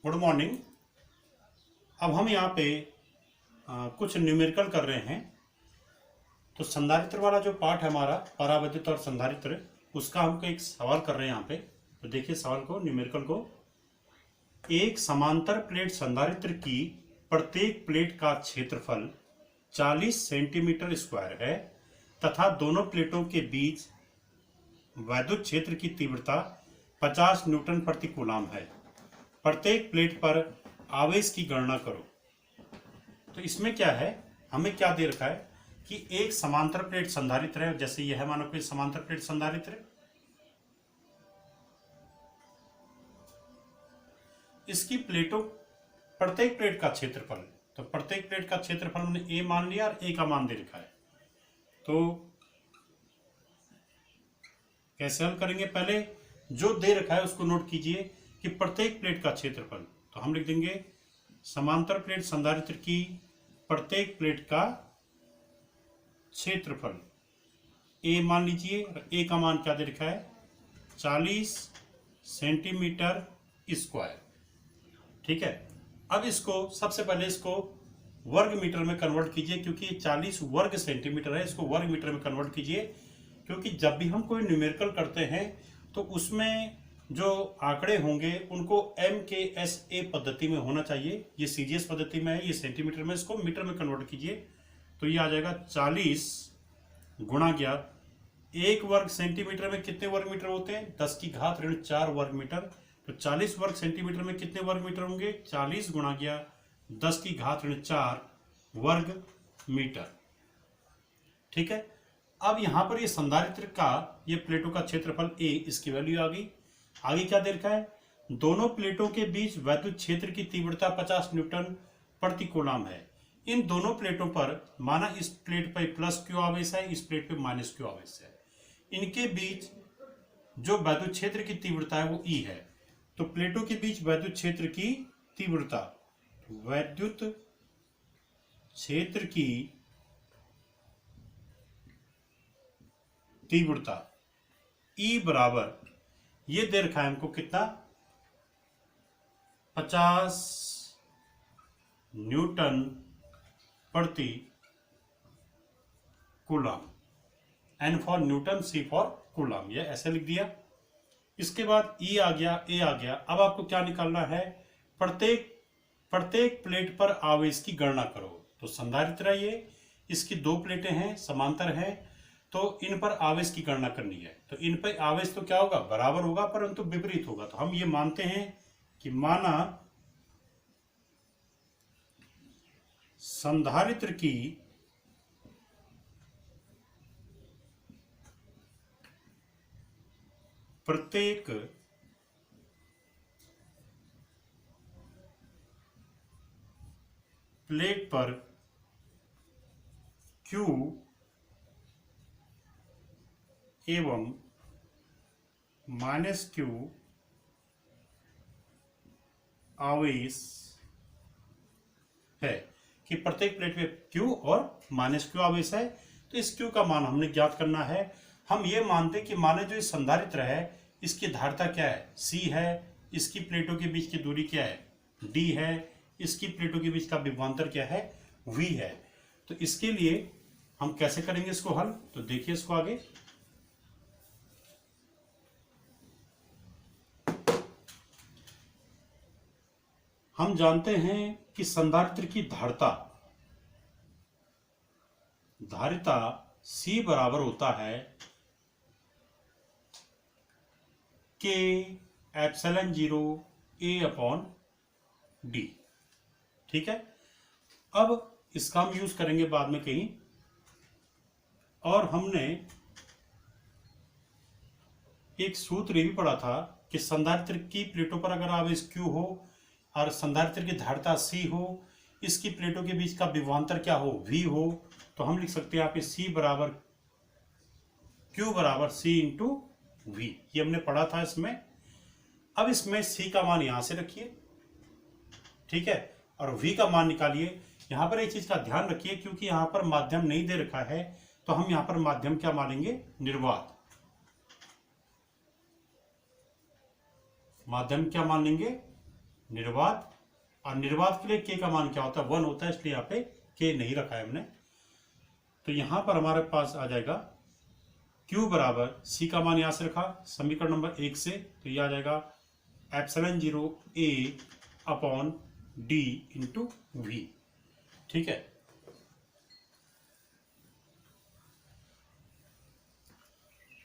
Good morning. अब हम यहाँ पे कुछ न्यूमेरिकल कर रहे हैं। तो संधारित्र वाला जो पार्ट है हमारा, परावैद्युत और संधारित्र, उसका हमको एक सवाल कर रहे हैं यहाँ पे। तो देखिए सवाल को, न्यूमेरिकल को। एक समांतर प्लेट संधारित्र की प्रत्येक प्लेट का क्षेत्रफल 40 सेंटीमीटर स्क्वायर है तथा दोनों प्लेटों के बीच वैद्युत क्षेत्र की तीव्रता 50 न्यूटन प्रति कूलम है। प्रत्येक प्लेट पर आवेश की गणना करो। तो इसमें क्या है, हमें क्या दे रखा है कि एक समांतर प्लेट संधारित्र है। जैसे यह है, मानो कोई समांतर प्लेट संधारित्र है। इसकी प्लेटों, प्रत्येक प्लेट का क्षेत्रफल, तो प्रत्येक प्लेट का क्षेत्रफल हमने ए मान लिया और ए का मान दे रखा है। तो कैसे हल करेंगे, पहले जो दे रखा है उसको नोट कीजिए कि प्रत्येक प्लेट का क्षेत्रफल। तो हम लिख देंगे समांतर प्लेट संधारित्र की प्रत्येक प्लेट का क्षेत्रफल ए मान लीजिए, और ए का मान क्या दे रखा है, 40 सेंटीमीटर स्क्वायर। ठीक है। अब इसको सबसे पहले इसको वर्ग मीटर में कन्वर्ट कीजिए, क्योंकि 40 वर्ग सेंटीमीटर है। इसको वर्ग मीटर में कन्वर्ट कीजिए, क्योंकि जब भी हम कोई न्यूमेरिकल करते हैं तो उसमें जो आंकड़े होंगे उनको MKSA पद्धति में होना चाहिए। ये CGS पद्धति में है, ये सेंटीमीटर में, इसको मीटर में कन्वर्ट कीजिए। तो ये आ जाएगा 40 गुणा गया 1 वर्ग सेंटीमीटर में कितने वर्ग मीटर होते हैं, 10 की घात ऋण 4 वर्ग मीटर। तो 40 वर्ग सेंटीमीटर में कितने वर्ग मीटर होंगे, 40 गुणा गया 10 की घात ऋण 4 वर्ग मीटर। ठीक है। अब यहां पर ये संधारित्र का, ये प्लेटों का क्षेत्रफल A, इसकी वैल्यू आ गई। आगे क्या दे रखा है, दोनों प्लेटों के बीच वैद्युत क्षेत्र की तीव्रता 50 न्यूटन प्रति कूलम है। इन दोनों प्लेटों पर, माना इस प्लेट पर प्लस क्यू आवेश है, इस प्लेट पे माइनस क्यू आवेश है, इनके बीच जो वैद्युत क्षेत्र की तीव्रता है वो E है। तो प्लेटों के बीच वैद्युत क्षेत्र की तीव्रता, वैद्युत क्षेत्र की तीव्रता E बराबर, ये दे रखा है हमको कितना, 50 न्यूटन प्रति coulomb. N for Newton, C for coulomb, ये ऐसे लिख दिया। इसके बाद E आ गया, A आ गया। अब आपको क्या निकालना है, प्रत्येक प्लेट पर आवेश की गणना करो। तो संधारित्र है ये, इसकी 2 प्लेटें हैं, समांतर हैं, तो इन पर आवेश की गणना करनी है। तो इन पर आवेश तो क्या होगा, बराबर होगा, परंतु विपरीत होगा। तो हम ये मानते हैं कि माना संधारित्र की प्रत्येक प्लेट पर Q एवं -Q आवेश है, कि प्रत्येक प्लेट पे Q और -Q आवेश है। तो इस Q का मान हमने ज्ञात करना है। हम ये मानते कि माने जो इस संधारित्र है, इसकी धारिता क्या है, C है, इसकी प्लेटों के बीच की दूरी क्या है, D है, इसकी प्लेटों के बीच का विभवांतर क्या है, V है। तो इसके लिए हम कैसे करेंगे इसको हल, तो देखिए इसको आगे। हम जानते हैं कि संधारित्र की धारिता C बराबर होता है K एप्सिलॉन 0 A/D। ठीक है। अब इसका हम यूज करेंगे बाद में कहीं। और हमने एक सूत्र ये भी पढ़ा था कि संधारित्र की प्लेटों पर अगर आवेश Q हो और संधारित्र की धारिता C हो, इसकी प्लेटों के बीच का विभवांतर क्या हो, V हो, तो हम लिख सकते हैं यहाँ पे C बराबर Q बराबर C इंटू V। ये हमने पढ़ा था इसमें। अब इसमें C का मान यहां से रखिए, ठीक है, और V का मान निकालिए। यहां पर एक चीज का ध्यान रखिए, क्योंकि यहां पर माध्यम नहीं दे रखा है, तो हम यहां पर माध्यम क्या मानेंगे, निर्वात। माध्यम क्या मान लेंगे, निर्वात, और निर्वात के लिए के का मान क्या होता है, 1 होता है, इसलिए यहाँ पे के नहीं रखा है हमने। तो यहां पर हमारे पास आ जाएगा Q बराबर C का मान यहां से रखा समीकरण नंबर 1 से, तो यह आ जाएगा epsilon 0 A upon D into V। ठीक है,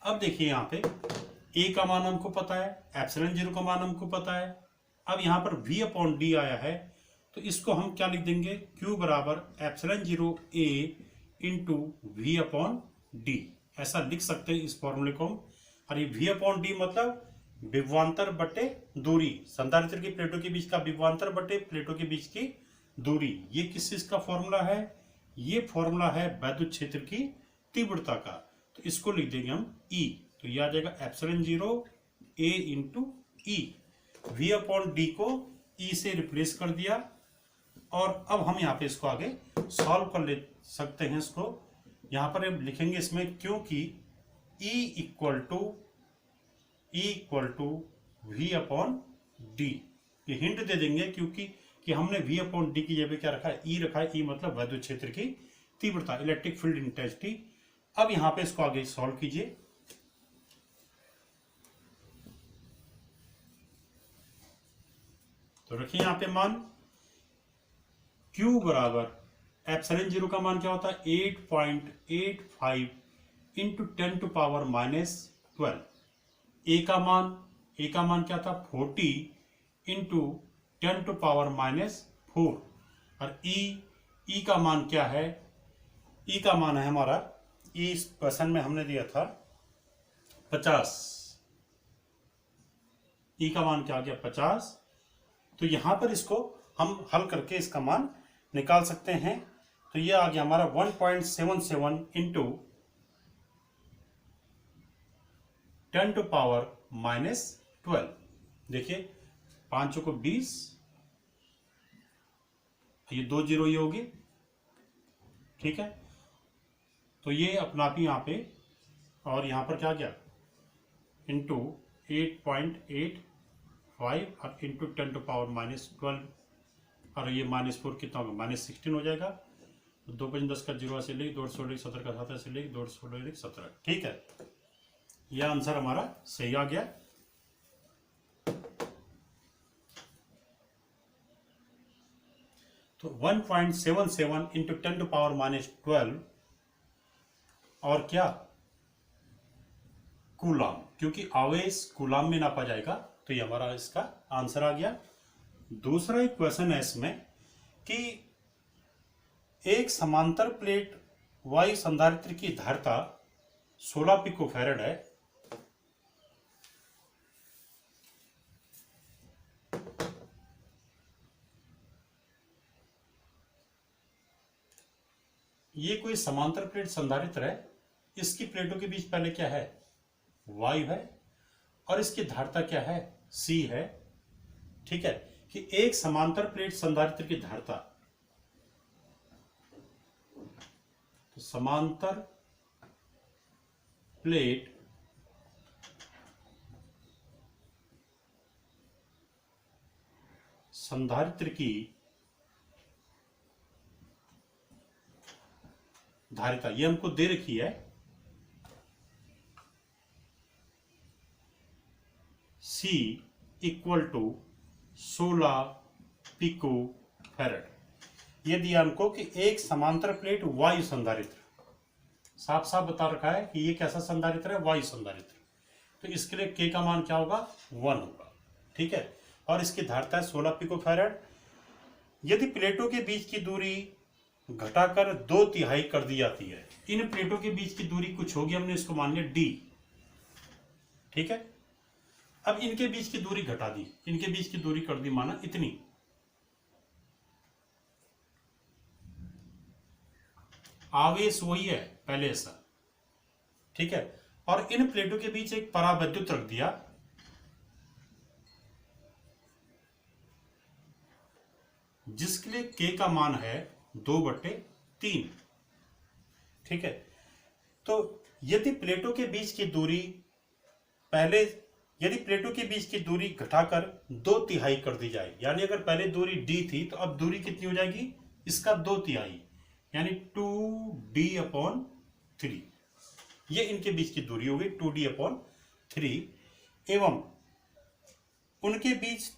अब देखिए यहां पे A का मान हमको पता है, एप्सिलॉन 0 का मान हमको पता है। अब यहां पर V अपॉन D आया है, तो इसको हम क्या लिख देंगे, Q बराबर epsilon 0 A into V upon D, ऐसा लिख सकते हैं इस फॉर्मूले को हम। और ये V अपॉन D मतलब विभवांतर बटे दूरी, संधारित्र की प्लेटों के बीच का विभवांतर बटे प्लेटों के बीच की दूरी। ये किस चीज का फॉर्मूला है, ये फॉर्मूला है वैद्युत क्षेत्र की तीव्रता का। तो इसको लिख देंगे हम E, तो यह आ जाएगा epsilon 0 A into E। V upon D को E से रिप्लेस कर दिया, और अब हम यहाँ पे इसको आगे सॉल्व कर ले सकते हैं। इसको यहाँ पर हम लिखेंगे इसमें, क्योंकि E equal to V upon D, ये हिंट दे देंगे क्योंकि कि हमने V अपॉन D की जगह क्या रखा है, E रखा है। E मतलब वैद्युत क्षेत्र की तीव्रता, इलेक्ट्रिक फील्ड इंटेंसिटी। अब यहाँ पे इसको आगे सॉल्व कीजिए, तो रखिए यहाँ पे मान Q बराबर एप्सिलॉन 0 का मान क्या होता है, 8.85 इंटू 10 टू पावर -12। A का मान क्या था, 40 इंटू 10 टू पावर -4। और E का मान क्या है, E का मान है हमारा, E इस क्वेश्चन में हमने दिया था 50। E का मान क्या आ गया, 50। तो यहां पर इसको हम हल करके इसका मान निकाल सकते हैं। तो ये आ गया हमारा 1.77 इंटू 10 टू पावर -12। देखिए 5 को 20, ये 2 जीरो ही होगी। ठीक है, तो ये अपना आप ही यहाँ पे, और यहाँ पर क्या गया, इंटू 8.85 और इंटू 10 टू पावर -12, और ये -4 कितना होगा, -16 हो जाएगा। 2 5 10 का 0 से लेके 216 17 का 7 से लेके 216 17। ठीक है, यह आंसर हमारा सही आ गया। तो 1.77 इंटू 10 टू पावर -12, और क्या, कूलाम, क्योंकि आवेश कूलाम में नापा जाएगा। तो ये हमारा इसका आंसर आ गया। दूसरा एक क्वेश्चन है इसमें कि एक समांतर प्लेट वायु संधारित्र की धारिता 16 पिकोफैरड है। ये कोई समांतर प्लेट संधारित्र है, इसकी प्लेटों के बीच पहले क्या है, वायु है, और इसकी धारिता क्या है, C है। ठीक है, कि एक समांतर प्लेट संधारित्र की धारिता, तो समांतर प्लेट संधारित्र की धारिता, ये हमको दे रखी है, C equal to 16 pico farad. ये दिया हमको कि एक समांतर प्लेट वायु संधारित्र, साफ साफ बता रखा है कि ये कैसा संधारित्र है, वायु संधारित्र। तो इसके लिए K का मान क्या होगा, 1 होगा। ठीक है, और इसकी धारिता है 16 पिको फैरड। यदि प्लेटों के बीच की दूरी घटाकर 2/3 कर दी जाती है, इन प्लेटों के बीच की दूरी कुछ होगी, हमने इसको मान लिया D। ठीक है, अब इनके बीच की दूरी घटा दी, इनके बीच की दूरी कर दी माना इतनी। आवेश वही है पहले ऐसा। ठीक है, और इन प्लेटों के बीच एक परावैद्युत रख दिया, जिसके लिए K का मान है 2/3। ठीक है, तो यदि प्लेटों के बीच की दूरी पहले यदि प्लेटों के बीच की दूरी घटाकर 2/3 कर दी जाए, यानी अगर पहले दूरी d थी तो अब दूरी कितनी हो जाएगी, इसका 2/3, यानी 2d/3, ये इनके बीच की दूरी होगी 2d/3। एवं उनके बीच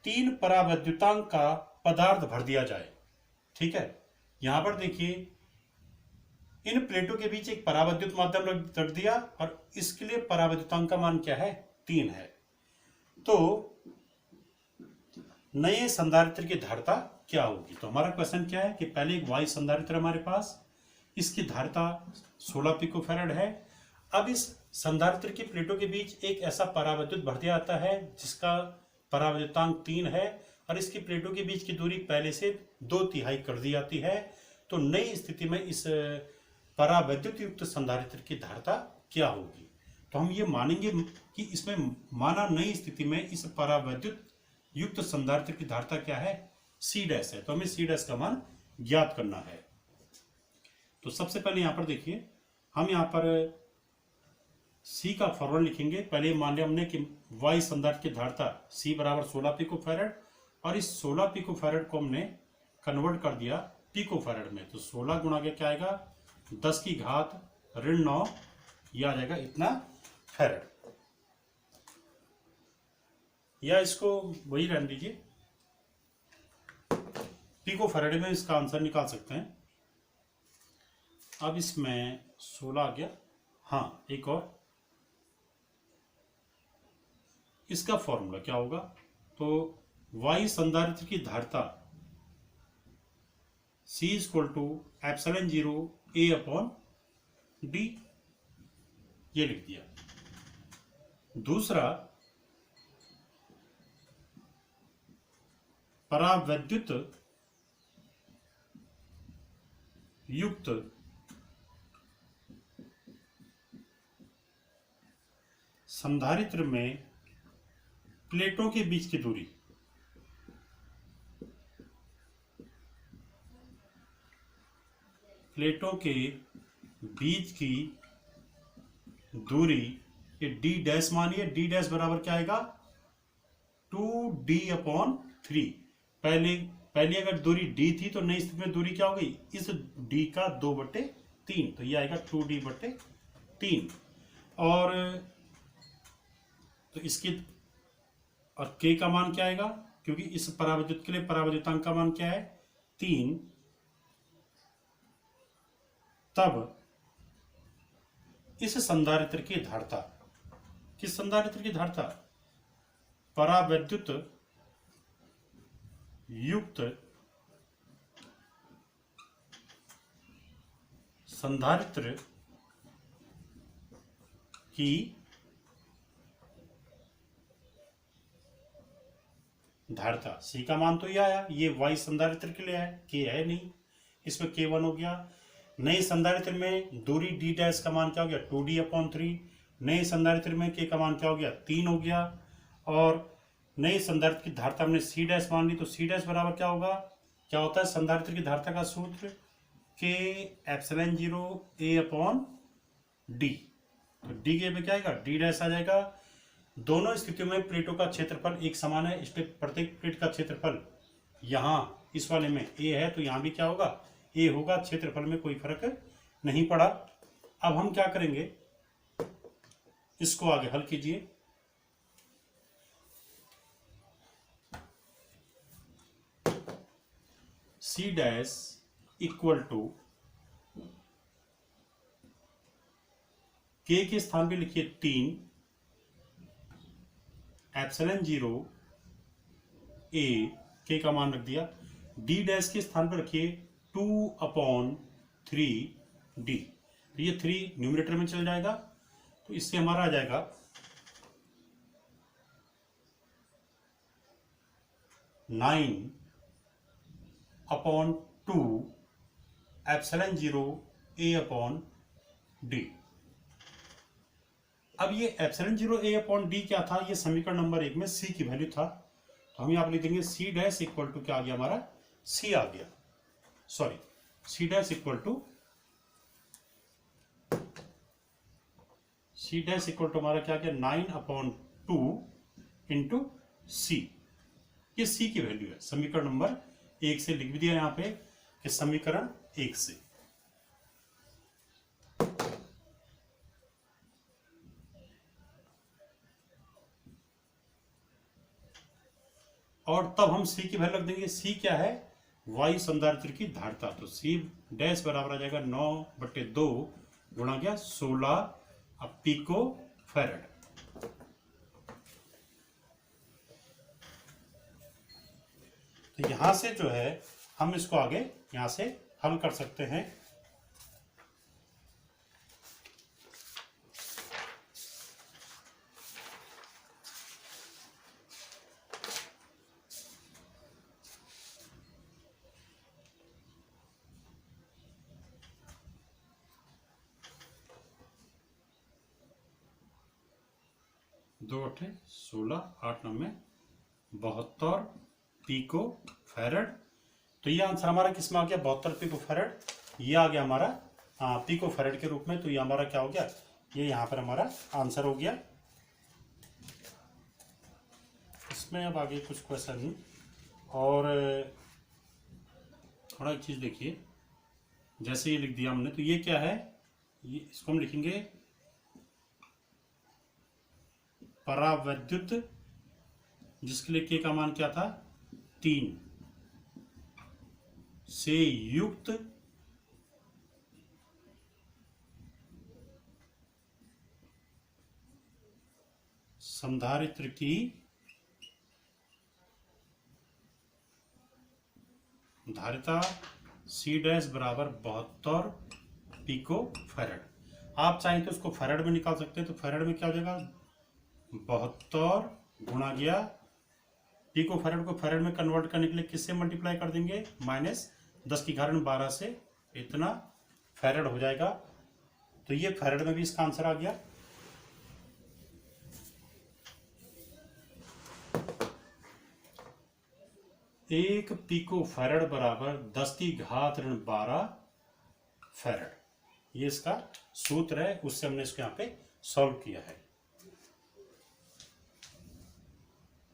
तीन परावैद्युतांक का पदार्थ भर दिया जाए। ठीक है, यहां पर देखिए इन प्लेटों के बीच एक परावैद्युत माध्यम रख दिया और इसके लिए परावैद्युतांक का मान क्या है, 3 है। तो नए संधारित्र की धारिता क्या होगी, तो हमारा क्वेश्चन क्या है कि पहले एक वायु संधारित्र हमारे पास, इसकी धारिता 16 पिकोफैराड है। अब इस संधारित्र की प्लेटों के बीच एक ऐसा परावैद्युत भर दिया जाता है जिसका परावैद्युतांक 3 है और इसकी प्लेटों के बीच की दूरी पहले से 2/3 कर दी जाती है। तो नई स्थिति में इस परावैद्युत युक्त संधारित्र की धारिता क्या होगी, तो हम ये मानेंगे कि इसमें माना नई स्थिति में इस परावैद्युत युक्त संधारित्र की धारिता क्या है, C' है। तो हमें C' का मान ज्ञात करना है। तो सबसे पहले यहां पर देखिए, हम यहां पर C का फॉर्मूला लिखेंगे। पहले मान लिया हमने कि वायु संधारित्र की धारिता C बराबर 16 पिकोफैराड, और इस 16 पिकोफैराड को हमने कन्वर्ट कर दिया पिकोफैराड में। तो 16 गुणा के क्या आएगा, 10⁻⁹ यह आ जाएगा इतना फैराड, या इसको वही रहने दीजिए, पिकोफैराड में इसका आंसर निकाल सकते हैं। अब इसमें 16 आ गया। हाँ, एक और इसका फॉर्मूला क्या होगा, तो वायु संधारित्र की धारिता C = ε0A/d, ये लिख दिया। दूसरा, परावैद्युत युक्त संधारित्र में प्लेटों के बीच की दूरी, प्लेटों के बीच की दूरी ये d' मानिए, d' बराबर क्या आएगा, 2d/3। पहले अगर दूरी d थी तो नई स्थिति में दूरी क्या हो गई, इस d का 2/3, तो ये आएगा 2d/3। और तो इसकी और k का मान क्या आएगा, क्योंकि इस परावैद्युत के लिए परावैद्युतांक का मान क्या है, 3। तब इस संधारित्र की धारिता, किस संधारित्र की धारिता, परावैद्युत युक्त संधारित्र की धारिता, C का मान तो ये आया, ये वायु संधारित्र के लिए है, K है नहीं, इसमें K1 हो गया। नए संधारित्र में दूरी d' का मान क्या हो गया, 2d/3। नए संधारित्र में K का मान क्या हो गया, 3 हो गया। और नए संधारित्र की धारिता हमने C' मान ली, तो C' बराबर क्या होगा, क्या होता है संधारित्र की धारिता का सूत्र, K ε0A/d। तो d के पे क्या आएगा, d' आ जाएगा। दोनों स्थितियों में प्लेटों का क्षेत्रफल एक समान है, इसलिए प्रत्येक प्लेट का क्षेत्रफल यहाँ इस वाले में A है तो यहाँ भी क्या होगा, A होगा। क्षेत्रफल में कोई फर्क नहीं पड़ा। अब हम क्या करेंगे, इसको आगे हल कीजिए। C' इक्वल टू K के स्थान पे लिखिए 3 ε0 A, K का मान रख दिया। d' के स्थान पर रखिए 2/3d। तो ये 3 न्यूमरेटर में चल जाएगा, तो इससे हमारा आ जाएगा 9/2 ε0 A/d। अब ये ε0 A/d क्या था, ये समीकरण नंबर 1 में C की वैल्यू था, तो हम यहाँ पर लिख देंगे C' इक्वल टू क्या आ गया, हमारा C आ गया, sorry C' equal to C dash equal to हमारा क्या क्या 9/2 इंटू सी। ये सी की वैल्यू है। समीकरण नंबर 1 से लिख भी दिया यहाँ पे कि समीकरण 1 से। और तब हम सी की वैल्यू रख देंगे। सी क्या है? वायु संधारित्र की धारिता। तो सी डैश बराबर आ जाएगा 9/2 गुणा गया 16 पिको फैरड। तो यहां से जो है हम इसको आगे यहां से हल कर सकते हैं। दो अठे 16, 8 9 72 पिको फैरड। तो ये आंसर हमारा किस में आ गया? 72 पिको फैरड। ये आ गया हमारा पिको फैरड के रूप में। तो ये हमारा क्या हो गया? ये यहाँ पर हमारा आंसर हो गया। इसमें अब आगे कुछ क्वेश्चन और थोड़ा एक चीज देखिए। जैसे ये लिख दिया हमने, तो ये क्या है? ये इसको हम लिखेंगे परावैद्युत, जिसके लिए के का मान क्या था? 3 से युक्त संधारित्र की धारिता सी डैश बराबर 72 पिको फैरड। आप चाहें तो उसको फैरड में निकाल सकते हैं। तो फैरड में क्या हो जाएगा? 72 गुणा गया पिको फैरड को फैरड में कन्वर्ट करने के लिए किससे मल्टीप्लाई कर देंगे? -10⁻12 से इतना फैरड हो जाएगा। तो ये फैरड में भी इसका आंसर आ गया। एक पिको फैरड बराबर 10⁻12 फैरड। ये इसका सूत्र है, उससे हमने इसको यहाँ पे सॉल्व किया है।